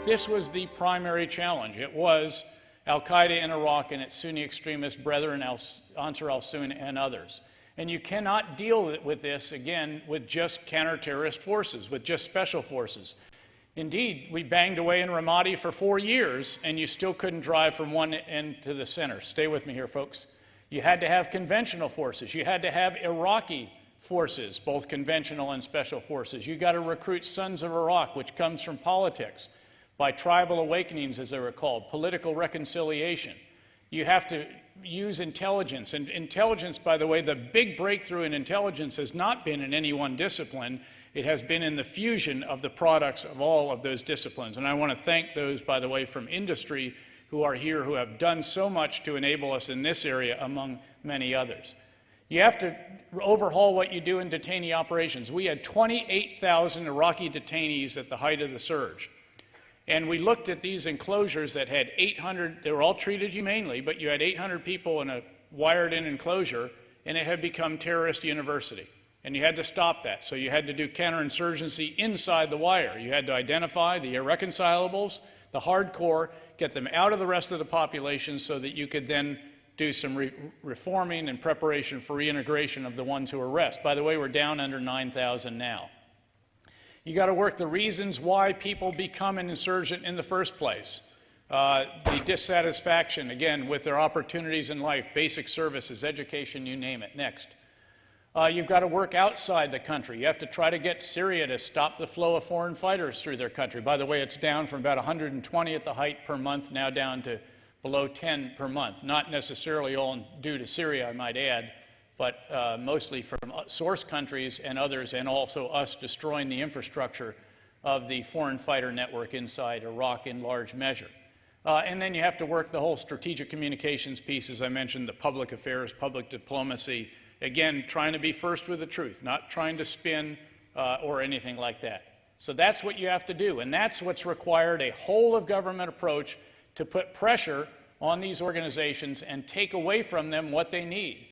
this was the primary challenge. It was al-Qaeda in Iraq and its Sunni extremist brethren, Ansar al-Sun and others. And you cannot deal with this, again, with just counter-terrorist forces, with just special forces. Indeed, we banged away in Ramadi for 4 years, and you still couldn't drive from one end to the center. Stay with me here, folks. You had to have conventional forces. You had to have Iraqi forces, both conventional and special forces. You got to recruit Sons of Iraq, which comes from politics, by tribal awakenings, as they were called, political reconciliation. You have to use intelligence. And intelligence, by the way, the big breakthrough in intelligence has not been in any one discipline. It has been in the fusion of the products of all of those disciplines. And I want to thank those, by the way, from industry who are here, who have done so much to enable us in this area, among many others. You have to overhaul what you do in detainee operations. We had 28,000 Iraqi detainees at the height of the surge. And we looked at these enclosures that had 800, they were all treated humanely, but you had 800 people in a wired-in enclosure, and it had become terrorist university. And you had to stop that. So you had to do counterinsurgency inside the wire. You had to identify the irreconcilables, the hardcore, get them out of the rest of the population so that you could then do some reforming and preparation for reintegration of the ones who arrest. By the way, we're down under 9,000 now. You got to work the reasons why people become an insurgent in the first place. The dissatisfaction, again, with their opportunities in life, basic services, education, you name it. Next. You've got to work outside the country. You have to try to get Syria to stop the flow of foreign fighters through their country. By the way, it's down from about 120 at the height per month, now down to below 10 per month. Not necessarily all due to Syria, I might add, but mostly from source countries and others, and also us destroying the infrastructure of the foreign fighter network inside Iraq in large measure. And then you have to work the whole strategic communications piece, as I mentioned, the public affairs, public diplomacy, again, trying to be first with the truth, not trying to spin or anything like that. So that's what you have to do, and that's what's required, a whole-of-government approach to put pressure on these organizations and take away from them what they need.